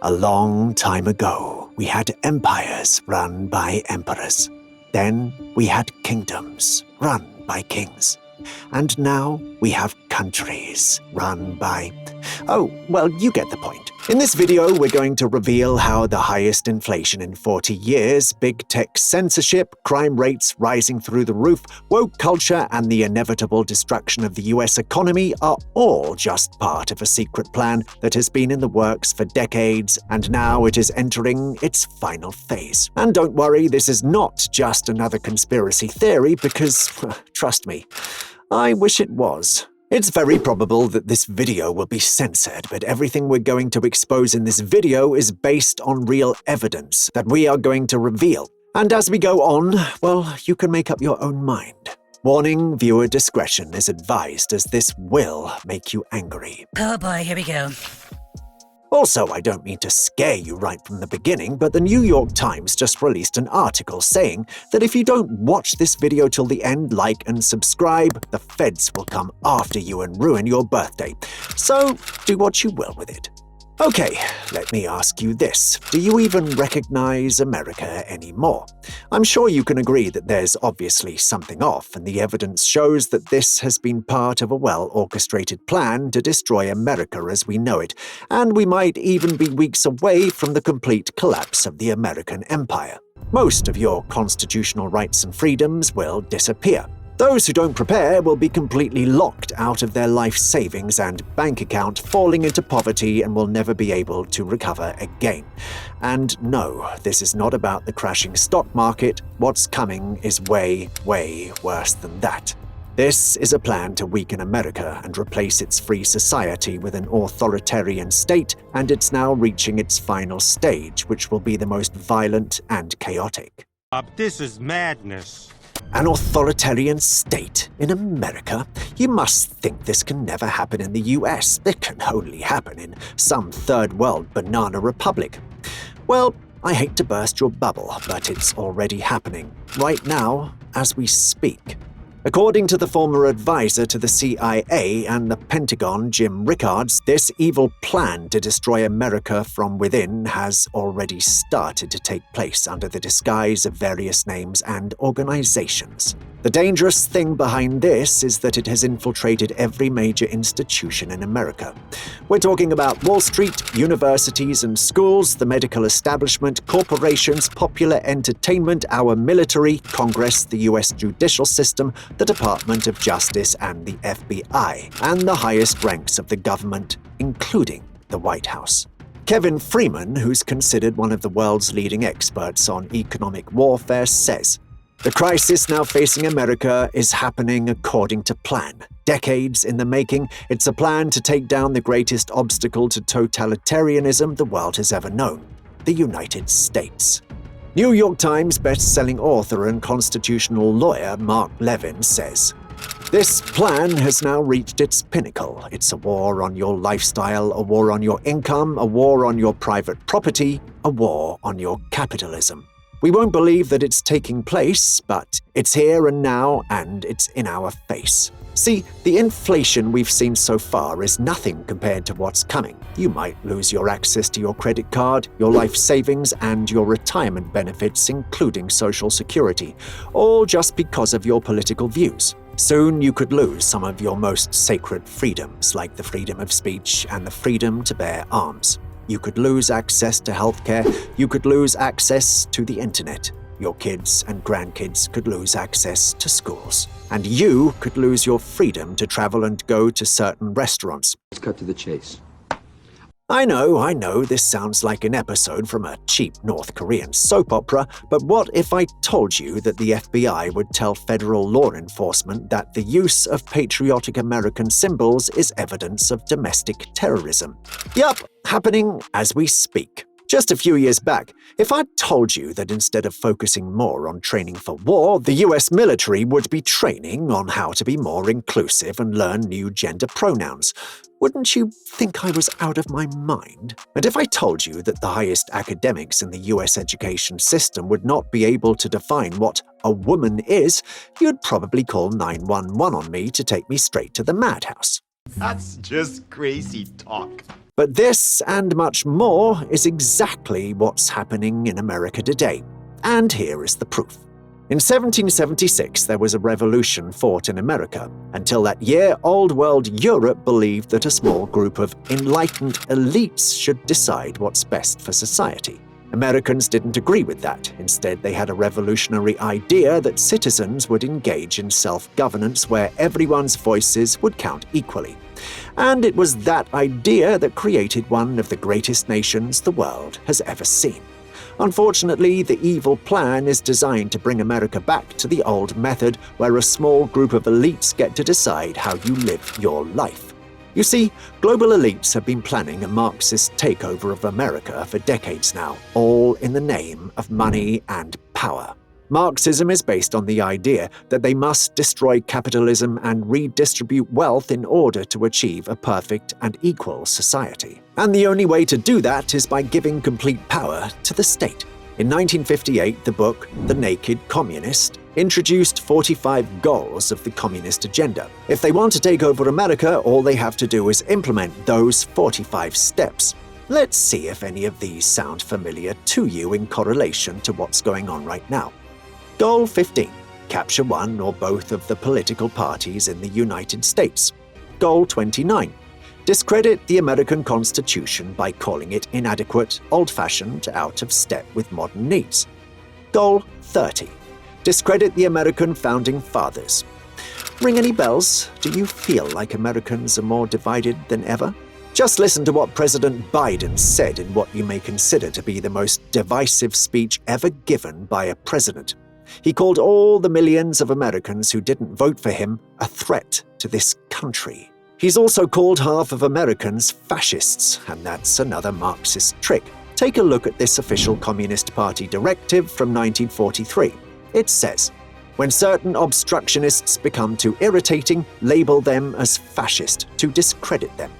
A long time ago, we had empires run by emperors. Then we had kingdoms run by kings. And now we have countries run by... Oh, well, you get the point. In this video, we're going to reveal how the highest inflation in 40 years, big tech censorship, crime rates rising through the roof, woke culture, and the inevitable destruction of the US economy are all just part of a secret plan that has been in the works for decades, and now it is entering its final phase. And don't worry, this is not just another conspiracy theory because, trust me, I wish it was. It's very probable that this video will be censored, but everything we're going to expose in this video is based on real evidence that we are going to reveal. And as we go on, well, you can make up your own mind. Warning, viewer discretion is advised as this will make you angry. Oh boy, here we go. Also, I don't mean to scare you right from the beginning, but the New York Times just released an article saying that if you don't watch this video till the end, like and subscribe, the feds will come after you and ruin your birthday. So, do what you will with it. Okay, let me ask you this. Do you even recognize America anymore? I'm sure you can agree that there's obviously something off, and the evidence shows that this has been part of a well-orchestrated plan to destroy America as we know it, and we might even be weeks away from the complete collapse of the American empire. Most of your constitutional rights and freedoms will disappear. Those who don't prepare will be completely locked out of their life savings and bank account, falling into poverty and will never be able to recover again. And no, this is not about the crashing stock market. What's coming is way, way worse than that. This is a plan to weaken America and replace its free society with an authoritarian state, and it's now reaching its final stage, which will be the most violent and chaotic. This is madness. An authoritarian state in America? You must think this can never happen in the US. It can only happen in some third world banana republic. Well, I hate to burst your bubble, but it's already happening, right now, as we speak. According to the former advisor to the CIA and the Pentagon, Jim Rickards, this evil plan to destroy America from within has already started to take place under the disguise of various names and organizations. The dangerous thing behind this is that it has infiltrated every major institution in America. We're talking about Wall Street, universities and schools, the medical establishment, corporations, popular entertainment, our military, Congress, the US judicial system, the Department of Justice and the FBI, and the highest ranks of the government, including the White House. Kevin Freeman, who's considered one of the world's leading experts on economic warfare, says, "The crisis now facing America is happening according to plan. Decades in the making, it's a plan to take down the greatest obstacle to totalitarianism the world has ever known, the United States." New York Times best-selling author and constitutional lawyer Mark Levin says, "This plan has now reached its pinnacle. It's a war on your lifestyle, a war on your income, a war on your private property, a war on your capitalism. We won't believe that it's taking place, but it's here and now, and it's in our face." See, the inflation we've seen so far is nothing compared to what's coming. You might lose your access to your credit card, your life savings, and your retirement benefits, including Social Security, all just because of your political views. Soon you could lose some of your most sacred freedoms, like the freedom of speech and the freedom to bear arms. You could lose access to healthcare, you could lose access to the internet. Your kids and grandkids could lose access to schools. And you could lose your freedom to travel and go to certain restaurants. Let's cut to the chase. I know, this sounds like an episode from a cheap North Korean soap opera, but what if I told you that the FBI would tell federal law enforcement that the use of patriotic American symbols is evidence of domestic terrorism? Yup, happening as we speak. Just a few years back, if I'd told you that instead of focusing more on training for war, the US military would be training on how to be more inclusive and learn new gender pronouns, wouldn't you think I was out of my mind? And if I told you that the highest academics in the US education system would not be able to define what a woman is, you'd probably call 911 on me to take me straight to the madhouse. That's just crazy talk. But this and much more is exactly what's happening in America today. And here is the proof. In 1776, there was a revolution fought in America. Until that year, Old World Europe believed that a small group of enlightened elites should decide what's best for society. Americans didn't agree with that. Instead, they had a revolutionary idea that citizens would engage in self-governance where everyone's voices would count equally. And it was that idea that created one of the greatest nations the world has ever seen. Unfortunately, the evil plan is designed to bring America back to the old method where a small group of elites get to decide how you live your life. You see, global elites have been planning a Marxist takeover of America for decades now, all in the name of money and power. Marxism is based on the idea that they must destroy capitalism and redistribute wealth in order to achieve a perfect and equal society. And the only way to do that is by giving complete power to the state. In 1958, the book The Naked Communist introduced 45 goals of the communist agenda. If they want to take over America, all they have to do is implement those 45 steps. Let's see if any of these sound familiar to you in correlation to what's going on right now. Goal 15. Capture one or both of the political parties in the United States. Goal 29. Discredit the American Constitution by calling it inadequate, old-fashioned, out of step with modern needs. Goal 30. Discredit the American Founding Fathers. Ring any bells? Do you feel like Americans are more divided than ever? Just listen to what President Biden said in what you may consider to be the most divisive speech ever given by a president. He called all the millions of Americans who didn't vote for him a threat to this country. He's also called half of Americans fascists, and that's another Marxist trick. Take a look at this official Communist Party directive from 1943. It says, "When certain obstructionists become too irritating, label them as fascist to discredit them.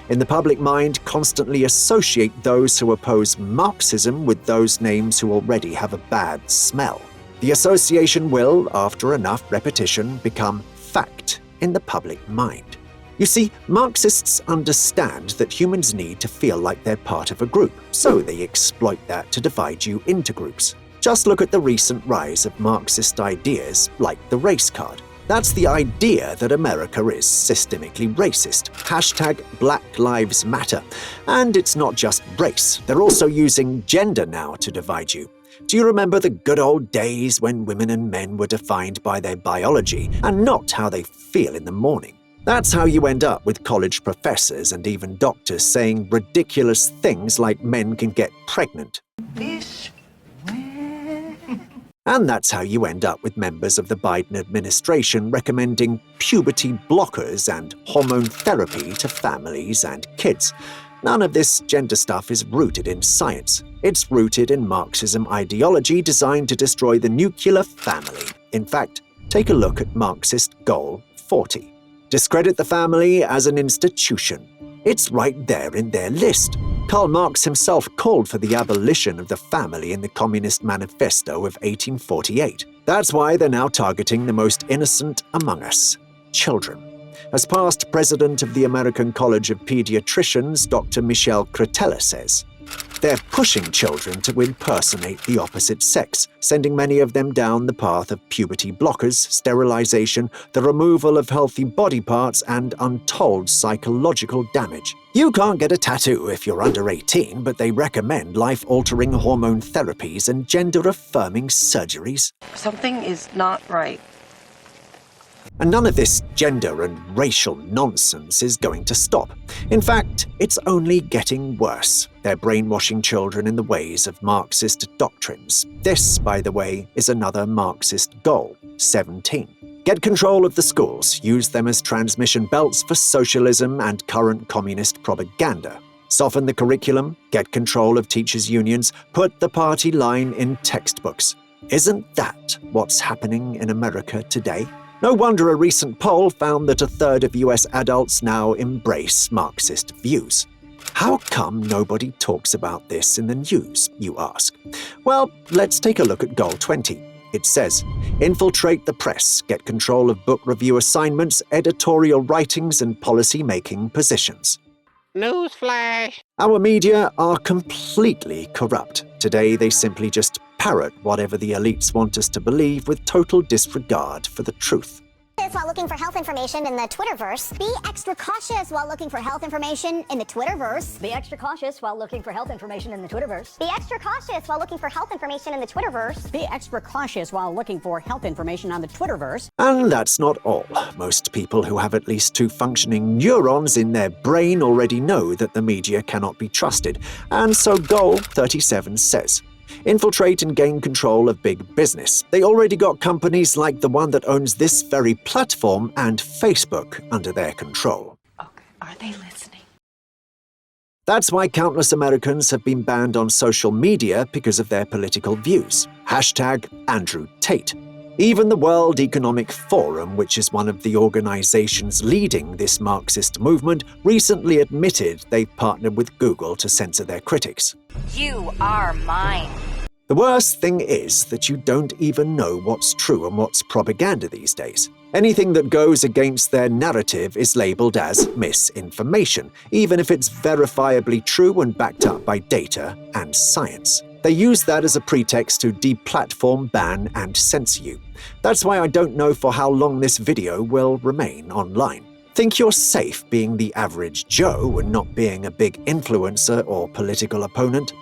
In the public mind, constantly associate those who oppose Marxism with those names who already have a bad smell. The association will, after enough repetition, become fact in the public mind." You see, Marxists understand that humans need to feel like they're part of a group, so they exploit that to divide you into groups. Just look at the recent rise of Marxist ideas like the race card. That's the idea that America is systemically racist. Hashtag Black Lives Matter. And it's not just race. They're also using gender now to divide you. Do you remember the good old days when women and men were defined by their biology and not how they feel in the morning? That's how you end up with college professors and even doctors saying ridiculous things like men can get pregnant. And that's how you end up with members of the Biden administration recommending puberty blockers and hormone therapy to families and kids. None of this gender stuff is rooted in science. It's rooted in Marxism ideology designed to destroy the nuclear family. In fact, take a look at Marxist Goal 40. Discredit the family as an institution. It's right there in their list. Karl Marx himself called for the abolition of the family in the Communist Manifesto of 1848. That's why they're now targeting the most innocent among us, children. As past president of the American College of Pediatricians, Dr. Michel Cretella says, they're pushing children to impersonate the opposite sex, sending many of them down the path of puberty blockers, sterilization, the removal of healthy body parts, and untold psychological damage. You can't get a tattoo if you're under 18, but they recommend life-altering hormone therapies and gender-affirming surgeries. Something is not right. And none of this gender and racial nonsense is going to stop. In fact, it's only getting worse. They're brainwashing children in the ways of Marxist doctrines. This, by the way, is another Marxist goal, 17. Get control of the schools, use them as transmission belts for socialism and current communist propaganda. Soften the curriculum, get control of teachers' unions, put the party line in textbooks. Isn't that what's happening in America today? No wonder a recent poll found that a third of US adults now embrace Marxist views. How come nobody talks about this in the news, you ask? Well, let's take a look at Goal 20. It says, infiltrate the press, get control of book review assignments, editorial writings, and policy-making positions. Newsflash! Our media are completely corrupt. Today, they simply just parrot whatever the elites want us to believe with total disregard for the truth. While looking for health information in the Twitterverse. Be extra cautious while looking for health information in the Twitterverse. Be extra cautious while looking for health information in the Twitterverse. Be extra cautious while looking for health information in the Twitterverse. Be extra cautious while looking for health information on the Twitterverse. And that's not all. Most people who have at least 2 functioning neurons in their brain already know that the media cannot be trusted. And so Goal 37 says, infiltrate and gain control of big business. They already got companies like the one that owns this very platform and Facebook under their control. Okay, are they listening? That's why countless Americans have been banned on social media because of their political views. Hashtag Andrew Tate. Even the World Economic Forum, which is one of the organizations leading this Marxist movement, recently admitted they've partnered with Google to censor their critics. You are mine. The worst thing is that you don't even know what's true and what's propaganda these days. Anything that goes against their narrative is labeled as misinformation, even if it's verifiably true and backed up by data and science. They use that as a pretext to deplatform, ban, and censor you. That's why I don't know for how long this video will remain online. Think you're safe being the average Joe and not being a big influencer or political opponent?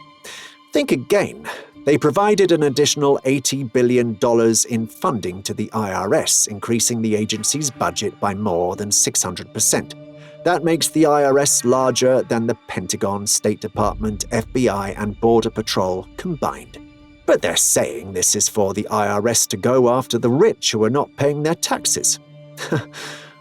Think again. They provided an additional $80 billion in funding to the IRS, increasing the agency's budget by more than 600%. That makes the IRS larger than the Pentagon, State Department, FBI, and Border Patrol combined. But they're saying this is for the IRS to go after the rich who are not paying their taxes.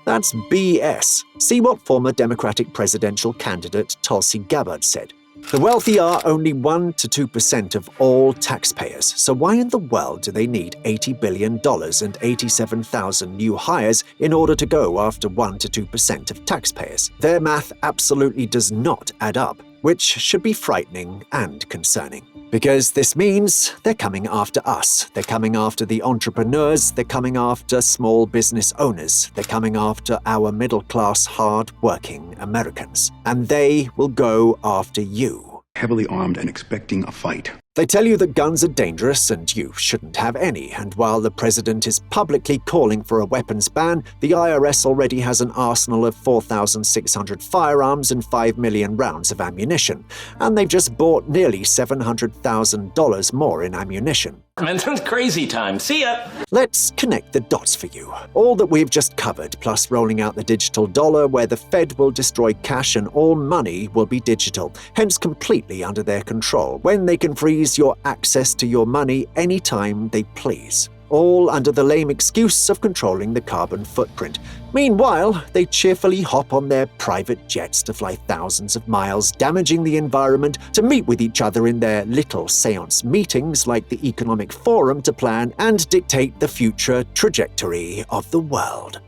That's BS. See what former Democratic presidential candidate Tulsi Gabbard said. The wealthy are only 1 to 2% of all taxpayers, so why in the world do they need $80 billion and 87,000 new hires in order to go after 1 to 2% of taxpayers? Their math absolutely does not add up, which should be frightening and concerning. Because this means they're coming after us. They're coming after the entrepreneurs. They're coming after small business owners. They're coming after our middle-class, hard-working Americans. And they will go after you. Heavily armed and expecting a fight. They tell you that guns are dangerous and you shouldn't have any, and while the president is publicly calling for a weapons ban, the IRS already has an arsenal of 4,600 firearms and 5 million rounds of ammunition, and they've just bought nearly $700,000 more in ammunition. Mention's crazy time. See ya! Let's connect the dots for you. All that we've just covered, plus rolling out the digital dollar where the Fed will destroy cash and all money will be digital, hence completely under their control, when they can freeze your access to your money anytime they please. All under the lame excuse of controlling the carbon footprint. Meanwhile, they cheerfully hop on their private jets to fly thousands of miles, damaging the environment, to meet with each other in their little seance meetings like the Economic Forum to plan and dictate the future trajectory of the world.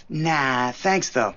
Nah, thanks though.